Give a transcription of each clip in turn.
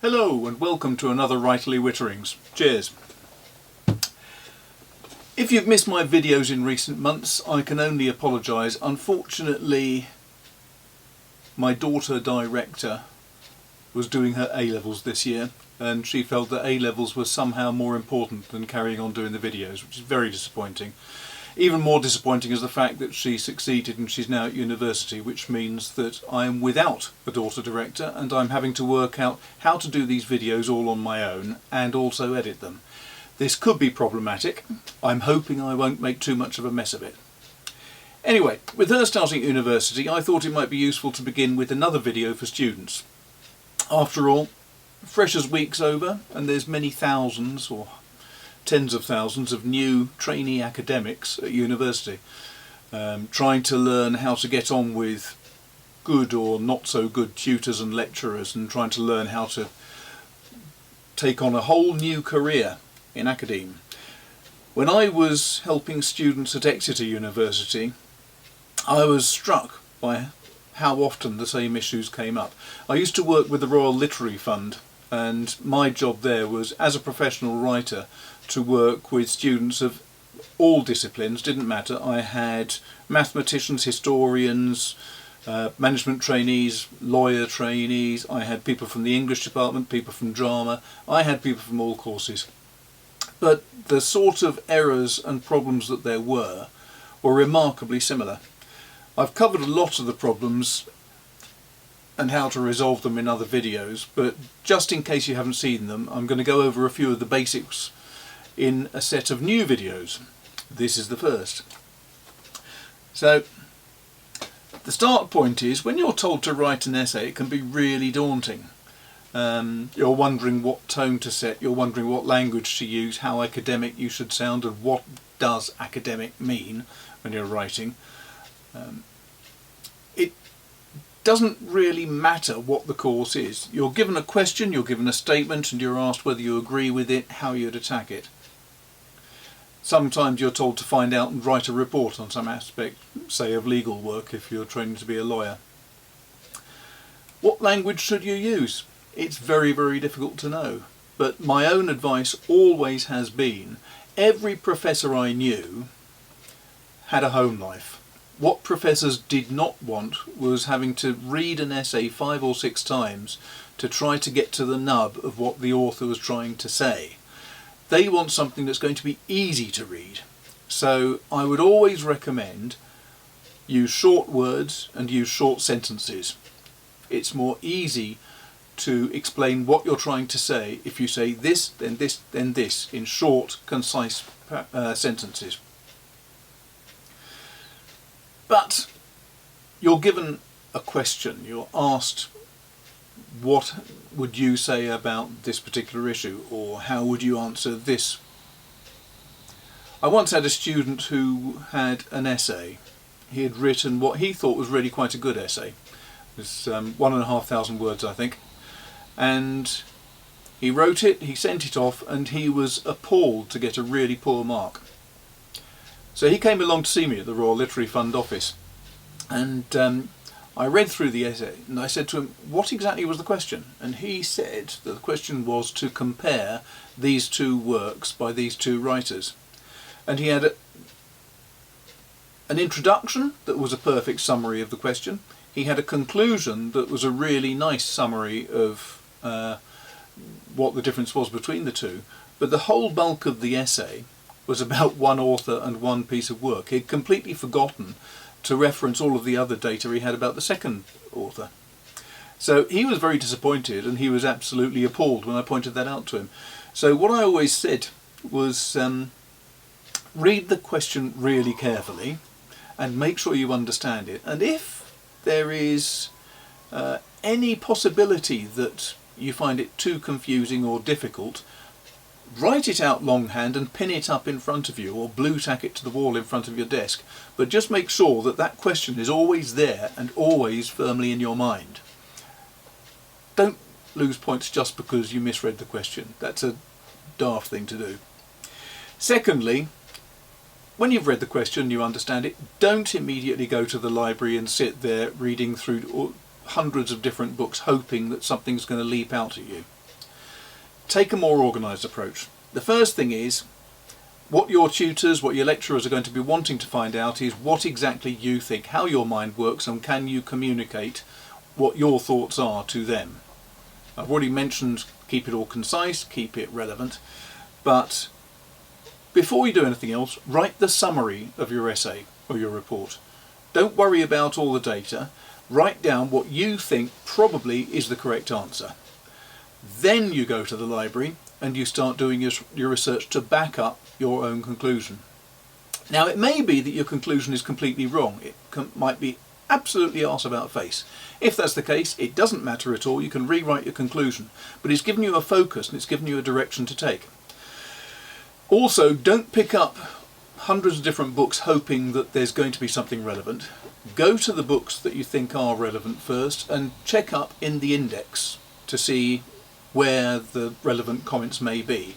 Hello and welcome to another Writerly Witterings. Cheers. If you've missed my videos in recent months, I can only apologise. Unfortunately, my daughter director was doing her A-levels this year and she felt that A-levels were somehow more important than carrying on doing the videos, which is very disappointing. Even more disappointing is the fact that she succeeded and she's now at university, which means that I am without a daughter director and I'm having to work out how to do these videos all on my own and also edit them. This could be problematic. I'm hoping I won't make too much of a mess of it. Anyway, with her starting at university, I thought it might be useful to begin with another video for students. After all, Freshers' Week's over and there's many thousands or tens of thousands of new trainee academics at university trying to learn how to get on with good or not so good tutors and lecturers and trying to learn how to take on a whole new career in academe. When I was helping students at Exeter University, I was struck by how often the same issues came up. I used to work with the Royal Literary Fund and my job there was, as a professional writer, to work with students of all disciplines, didn't matter. I had mathematicians, historians, management trainees, lawyer trainees, I had people from the English department, people from drama, I had people from all courses. But the sort of errors and problems that there were remarkably similar. I've covered a lot of the problems and how to resolve them in other videos, but just in case you haven't seen them, I'm going to go over a few of the basics in a set of new videos. This is the first. So, the start point is, when you're told to write an essay, it can be really daunting. You're wondering what tone to set, you're wondering what language to use, how academic you should sound, and what does academic mean when you're writing. It doesn't really matter what the course is. You're given a question, you're given a statement, and you're asked whether you agree with it, how you'd attack it. Sometimes you're told to find out and write a report on some aspect, say of legal work if you're training to be a lawyer. What language should you use? It's very, very difficult to know. But my own advice always has been, every professor I knew had a home life. What professors did not want was having to read an essay 5 or 6 times to try to get to the nub of what the author was trying to say. They want something that's going to be easy to read. So I would always recommend use short words and use short sentences. It's more easy to explain what you're trying to say if you say this, then this, then this in short, concise sentences. But you're given a question, you're asked, what would you say about this particular issue, or how would you answer this? I once had a student who had an essay. He had written what he thought was really quite a good essay. It was 1,500 words, I think. And he wrote it, he sent it off, and he was appalled to get a really poor mark. So he came along to see me at the Royal Literary Fund office, and I read through the essay and I said to him, what exactly was the question? And he said that the question was to compare these two works by these two writers. And he had an introduction that was a perfect summary of the question. He had a conclusion that was a really nice summary of what the difference was between the two. But the whole bulk of the essay was about one author and one piece of work. He'd completely forgotten to reference all of the other data he had about the second author. So he was very disappointed and he was absolutely appalled when I pointed that out to him. So what I always said was read the question really carefully and make sure you understand it. And if there is any possibility that you find it too confusing or difficult, write it out longhand and pin it up in front of you, or blue tack it to the wall in front of your desk. But just make sure that that question is always there and always firmly in your mind. Don't lose points just because you misread the question. That's a daft thing to do. Secondly, when you've read the question, you understand it, don't immediately go to the library and sit there reading through hundreds of different books hoping that something's going to leap out at you. take a more organised approach. The first thing is, what your tutors, what your lecturers are going to be wanting to find out is what exactly you think, how your mind works, and can you communicate what your thoughts are to them. I've already mentioned keep it all concise, keep it relevant, but before you do anything else, write the summary of your essay or your report. Don't worry about all the data. Write down what you think probably is the correct answer. Then you go to the library and you start doing your research to back up your own conclusion. Now, it may be that your conclusion is completely wrong. It might be absolutely arse about face. If that's the case, it doesn't matter at all. You can rewrite your conclusion, but it's given you a focus and it's given you a direction to take. Also, don't pick up hundreds of different books hoping that there's going to be something relevant. Go to the books that you think are relevant first and check up in the index to see where the relevant comments may be.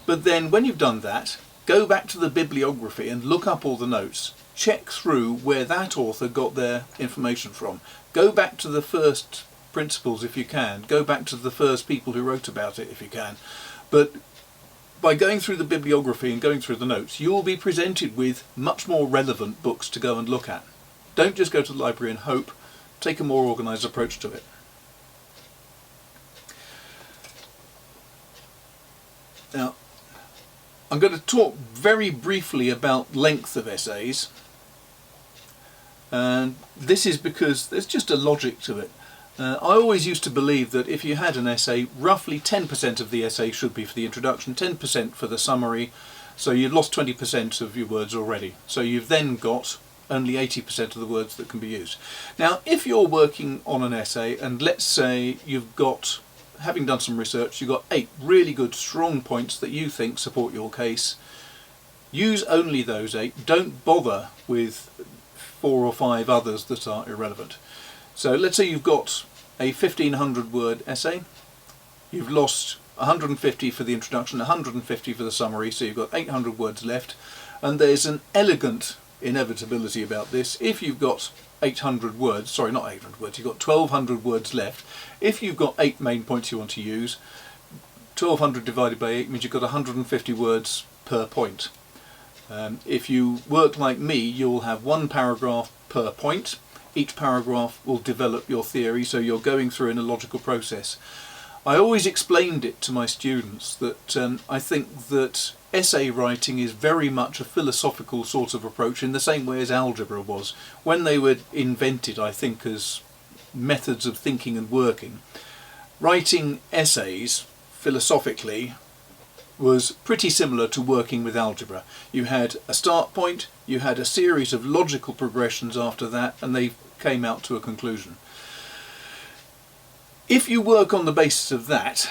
But then when you've done that, go back to the bibliography and look up all the notes. Check through where that author got their information from. Go back to the first principles if you can. Go back to the first people who wrote about it if you can. But by going through the bibliography and going through the notes, you will be presented with much more relevant books to go and look at. Don't just go to the library and hope. Take a more organised approach to it. Now, I'm going to talk very briefly about length of essays, and this is because there's just a logic to it. I always used to believe that if you had an essay, roughly 10% of the essay should be for the introduction, 10% for the summary, so you've lost 20% of your words already. So you've then got only 80% of the words that can be used. Now, if you're working on an essay, and let's say you've got, having done some research, you've got 8 really good strong points that you think support your case, use only those 8. Don't bother with 4 or 5 others that are irrelevant. So let's say you've got a 1500 word essay, you've lost 150 for the introduction, 150 for the summary, so you've got 800 words left, and there's an elegant inevitability about this. If you've got 800 words, sorry, not 800 words, you've got 1200 words left. If you've got 8 main points you want to use, 1200 divided by 8 means you've got 150 words per point. If you work like me, you'll have 1 paragraph per point. Each paragraph will develop your theory, so you're going through in a logical process. I always explained it to my students that I think that essay writing is very much a philosophical sort of approach, in the same way as algebra was. When they were invented, I think, as methods of thinking and working, writing essays philosophically was pretty similar to working with algebra. You had a start point, you had a series of logical progressions after that, and they came out to a conclusion. If you work on the basis of that,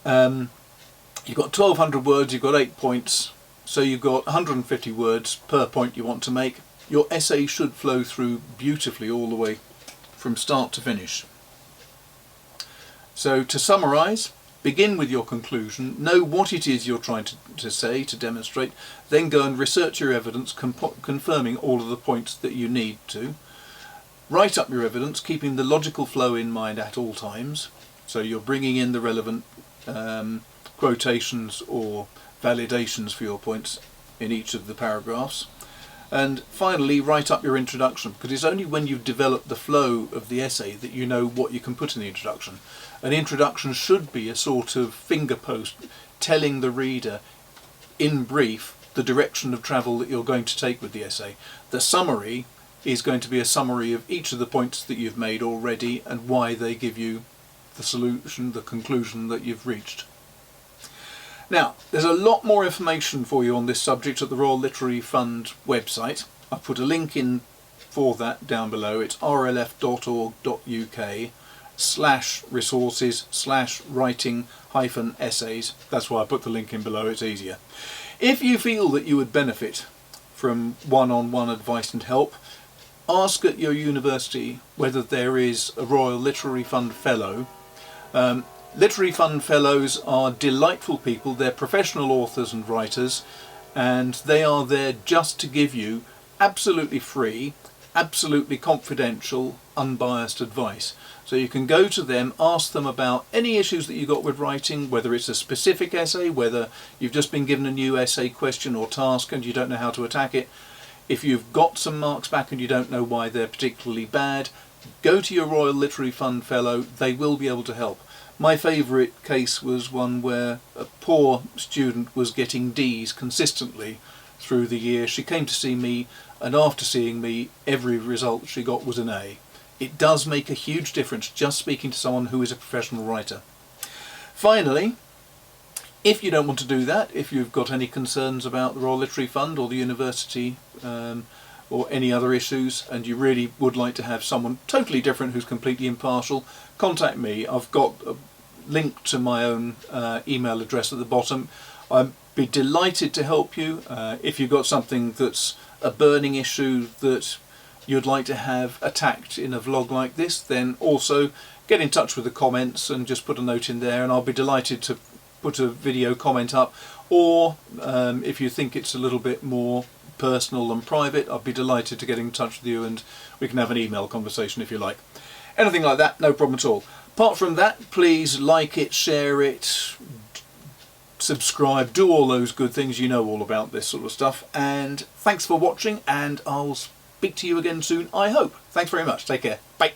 you've got 1200 words, you've got 8 points, so you've got 150 words per point you want to make. Your essay should flow through beautifully all the way from start to finish. So to summarise, begin with your conclusion, know what it is you're trying to say, to demonstrate, then go and research your evidence, confirming all of the points that you need to. Write up your evidence, keeping the logical flow in mind at all times, so you're bringing in the relevant quotations or validations for your points in each of the paragraphs. And finally, write up your introduction, because it's only when you've developed the flow of the essay that you know what you can put in the introduction. An introduction should be a sort of finger post telling the reader in brief the direction of travel that you're going to take with the essay. The summary is going to be a summary of each of the points that you've made already and why they give you the solution, the conclusion that you've reached. Now, there's a lot more information for you on this subject at the Royal Literary Fund website. I've put a link in for that down below. It's rlf.org.uk/resources/writing-essays. That's why I put the link in below, it's easier. If you feel that you would benefit from one-on-one advice and help, ask at your university whether there is a Royal Literary Fund Fellow. Literary Fund Fellows are delightful people. They're professional authors and writers, and they are there just to give you absolutely free absolutely confidential, unbiased advice. So you can go to them, ask them about any issues that you got with writing, whether it's a specific essay, whether you've just been given a new essay question or task and you don't know how to attack it. If you've got some marks back and you don't know why they're particularly bad, go to your Royal Literary Fund fellow, they will be able to help. My favourite case was one where a poor student was getting D's consistently through the year. She came to see me, and after seeing me, every result she got was an A. It does make a huge difference just speaking to someone who is a professional writer. Finally, if you don't want to do that, if you've got any concerns about the Royal Literary Fund or the university or any other issues, and you really would like to have someone totally different who's completely impartial, contact me. I've got a link to my own email address at the bottom. I'd be delighted to help you. If you've got something that's a burning issue that you'd like to have attacked in a vlog like this, then also get in touch with the comments and just put a note in there, and I'll be delighted to put a video comment up. Or if you think it's a little bit more personal and private, I'd be delighted to get in touch with you and we can have an email conversation if you like. Anything like that, no problem at all. Apart from that, please like it, share it, subscribe, do all those good things. You know all about this sort of stuff. And thanks for watching, and I'll speak to you again soon, I hope. Thanks very much. Take care. Bye.